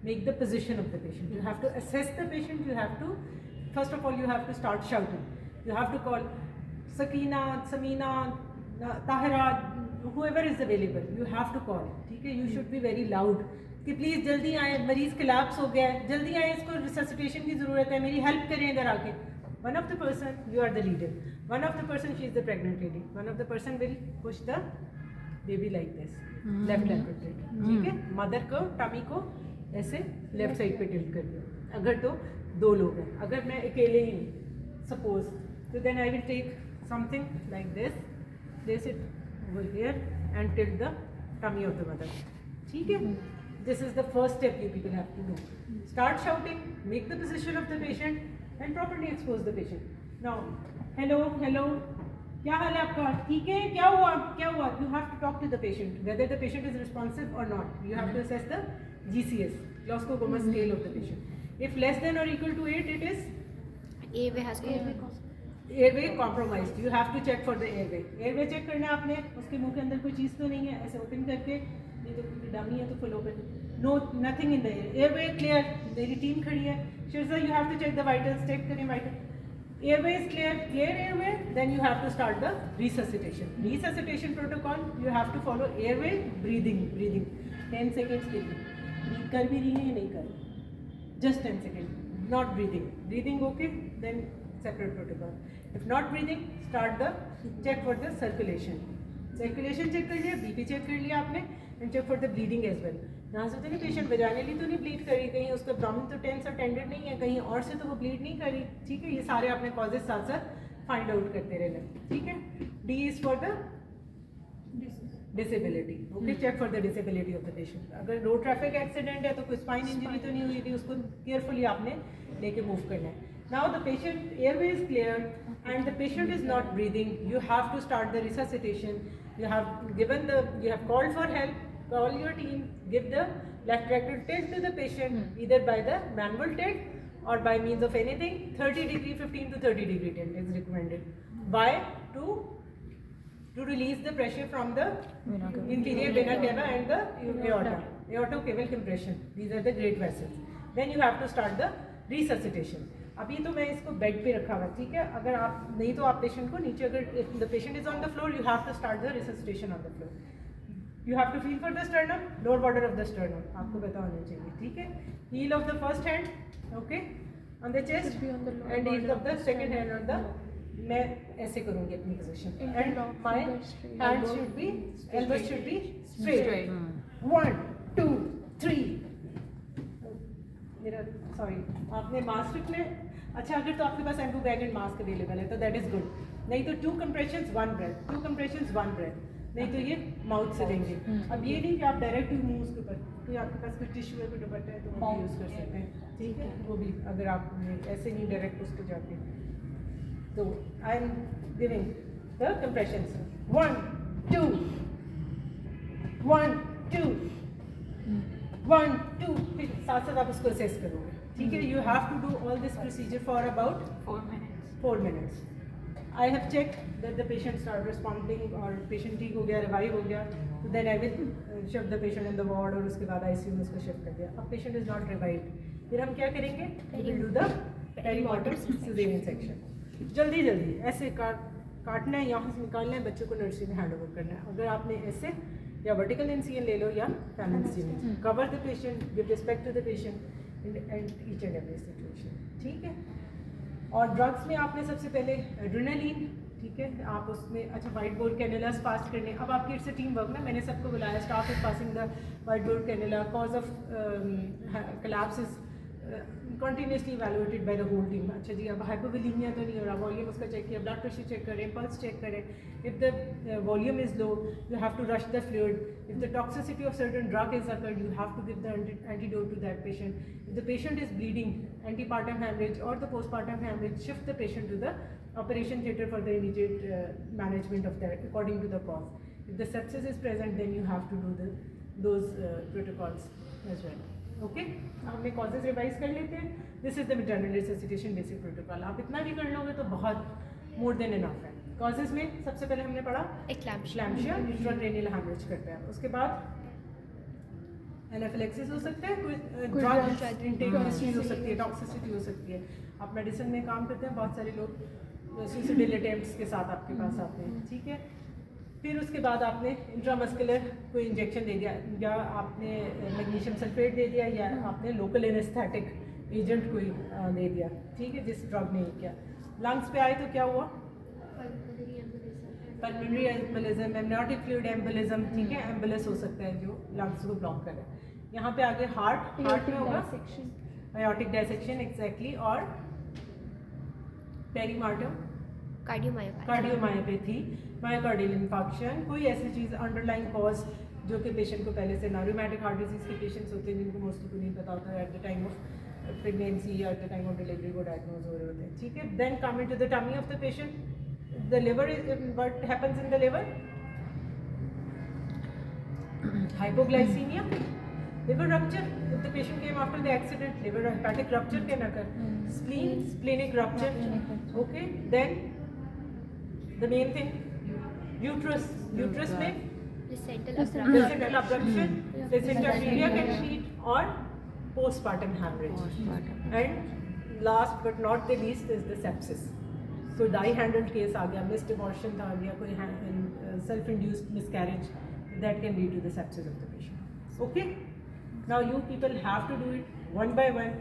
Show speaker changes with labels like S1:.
S1: make the position of the patient. You have to assess the patient. You have to, first of all, you have to start shouting. You have to call Sakina, Samina, Tahira, whoever is available. You have to call. ठीक है? You should be very loud. कि please जल्दी आए, मरीज़ collapse हो गया है, जल्दी आए, इसको रिससिटेशन की ज़रूरत है, मेरी हेल्प करें इधर आके. One of the person, you are the leader. One of the person, she is the pregnant lady. One of the person will push the baby like this, left hand पे tilt. ठीक है? Mother को, tummy को ऐसे left side पे tilt कर दो. अगर तो दो लोग हैं, अगर मैं अकेले ही हूँ, suppose, so then I will take something like this, place it over here and tilt the tummy of the mother. ठीक है? This is the first step you people have to do. Start shouting, make the position of the patient, and properly expose the patient. Now, hello, hello, क्या हाल है आपका? ठीक है? क्या हुआ? क्या हुआ? You have to talk to the patient, whether the patient is responsive or not. You have to assess the GCS, Glasgow Coma scale of the patient. If less than or equal to 8, it is
S2: airway has
S1: airway compromised. You have to check for the airway. Airway check करना है आपने, उसके मुंह के अंदर कोई चीज़ तो नहीं है, ऐसे ओपन करके, नहीं तो डमी है तो full open. No, nothing in the airway clear. मेरी टीम खड़ी है. Shirza, you have to check the vitals. Check करें vital. Airway is clear. Clear airway. Then you have to start the resuscitation. Resuscitation protocol. You have to follow airway, breathing. 10 seconds के लिए. Breathe कर भी रही है या नहीं कर? Just 10 seconds. Not breathing. Breathing okay. Then separate protocol. If not breathing, start the check for the circulation. Circulation check कर लिया, BP check कर लिया आपने, and check for the bleeding as well. यहाँ से तो नहीं पेशेंट वजाइनली तो नहीं ब्लीड करी, कहीं उसका ब्राउन तो टेंस और टेंडेड नहीं है, कहीं और से तो वो ब्लीड नहीं करी. ठीक है? ये सारे आपने कॉजेज साथ साथ फाइंड आउट करते रहना. ठीक है? D is for the disability. Okay, check for the disability of the patient. अगर रोड ट्रैफिक एक्सीडेंट है तो कोई स्पाइन इंजरी तो नहीं हुई थी, उसको केयरफुली आपने लेके मूव करना है. Now the patient airway is cleared and the patient is not breathing. You have to start the resuscitation. You have called for help. Call your team. Give the left rectal tilt to the patient, either by the manual tilt or by means of anything. 30 degree, 15 to 30 degree tilt is recommended. Why? To release the pressure from the inferior vena cava and the aorta. Aortocaval compression. These are the great vessels. Then you have to start the resuscitation. अभी तो मैं इसको bed पे रखा हुआ. ठीक है? अगर आप नहीं तो आप पेशेंट को नीचे, अगर if the patient is on the floor, you have to start the resuscitation on the floor. You have to feel for the sternum, lower border of the sternum. आपको पता होना चाहिए. ठीक है? Heel of the first hand, okay, on the chest, and heel of the second hand on the. मैं ऐसे करूँगी अपनी position. And my hands should be, elbows should be straight. 1, 2, 3. मेरा सॉरी, आपने मास्क रखना है. अच्छा, अगर तो आपके पास Ambu bag and mask available है तो दैट इज गुड. नहीं तो 2 compressions 1 breath, 2 compressions 1 breath. नहीं तो ये माउथ से देंगे. अब ये नहीं कि आप डायरेक्ट मुंह उसके ऊपर, कोई आपके पास कोई टिश्यू है, कोई दुपट्टा है तो वो भी यूज़ कर सकते हैं. ठीक है? वो भी अगर आप ऐसे नहीं डायरेक्ट उसको जाके, तो I am giving the compressions. 1, 2, 1, 2, 1, 2. फिर साथ साथ आप उसको असेस करोगे. ठीक है? You have to do all this procedure for about 4 minutes. I have checked that the patient started responding और patient ठीक हो गया, revive हो गया, तो then I will shift the patient in the ward और उसके बाद ICU में उसको shift कर दिया. अब patient is not revived, फिर हम क्या करेंगे? We will do the periportal cesarean section. जल्दी ऐसे काटना है, यहाँ से निकालना है, बच्चों को नर्सरी में हैंड ओवर करना है. अगर आपने ऐसे या वर्टिकल इंसिजन ले लो या panel incision, cover the patient with respect to the patient and each and every situation. ठीक है? और ड्रग्स में आपने सबसे पहले एड्रेनालिन. ठीक है? आप उसमें अच्छा वाइट बोर्ड कैनुलास पास करने. अब आपकी इट्स टीम वर्क ना, मैंने सबको बुलाया. Staff is passing the wide bore cannula. Cause of collapse is continuously evaluated by the whole team. अच्छा जी, अब हाइपोवोलेमिया तो नहीं हो रहा, वॉल्यूम उसका चेक किया, ब्लड प्रेशर चेक करें, पल्स चेक करें. If the volume is low, you have to rush the fluid. If the toxicity of certain drug is occurred, you have to give the antidote to that patient. If the patient is bleeding, antepartum hemorrhage or the postpartum hemorrhage, shift the patient to the operation theatre for the immediate management of that according to the cause. If the sepsis is present, then you have to do those protocols as well. Okay? हमने causes revise कर लेते हैं. This is the maternal resuscitation basic protocol. आप इतना भी कर लोगे तो बहुत more than enough है. Causes में सबसे पहले हमने पढ़ा eclampsia, intracranial hemorrhage करते हैं. उसके बाद एनाफिलेक्सिस हो सकता है, कोई
S2: कोई
S1: ड्रग
S2: drug
S1: इंटेक हिस्ट्री हो
S2: toxicity
S1: सकती है, टॉक्सिसिटी हो सकती है। आप मेडिसिन में काम करते हैं, बहुत सारे लोग सुसाइडल अटेम्प्ट्स के साथ आपके पास आते हैं, ठीक है। फिर उसके बाद आपने इंट्रामस्कुलर कोई इंजेक्शन दे दिया, या आपने मैग्नीशियम सल्फेट दे दिया, या आपने लोकल एनेस्थेटिक एजेंट कोई दे दिया, ठीक है, जिस ड्रग ने किया। लंग्स पे आए तो क्या हुआ? Pulmonary embolism, amniotic fluid embolism, ठीक है, एम्बुलस हो सकता है जो लंग्स को ब्लॉक कर रहा है। यहाँ पे आगे हार्ट में होगा aortic dissection, एग्जैक्टली, और पेरीमार्टम कार्डियोमायोपैथी, मायोकार्डियल इंफार्क्शन, कोई ऐसी चीज़ अंडरलाइंग कॉज जो कि पेशेंट को पहले से ना, रूमेटिक हार्ट डिजीज के पेशेंट्स होते हैं जिनको मोस्टली को नहीं पता होता है, at the time of pregnancy या at the time of delivery को डायग्नोज हो रहे होते हैं, ठीक है। Then coming to the tummy of the patient, the liver, what happens in the liver? Hypoglycemia, liver rupture, if the patient came after the accident, liver hepatic rupture can occur, spleen, splenic rupture, okay. Then the main thing, uterus में placental abruption, placenta previa can feed, or postpartum hemorrhage, and last but not the least is the sepsis. कोई die handled case आ गया, missed abortion आ गया, कोई self induced miscarriage, that can lead to the sepsis of the patient. Okay, now you people have to do it one by one.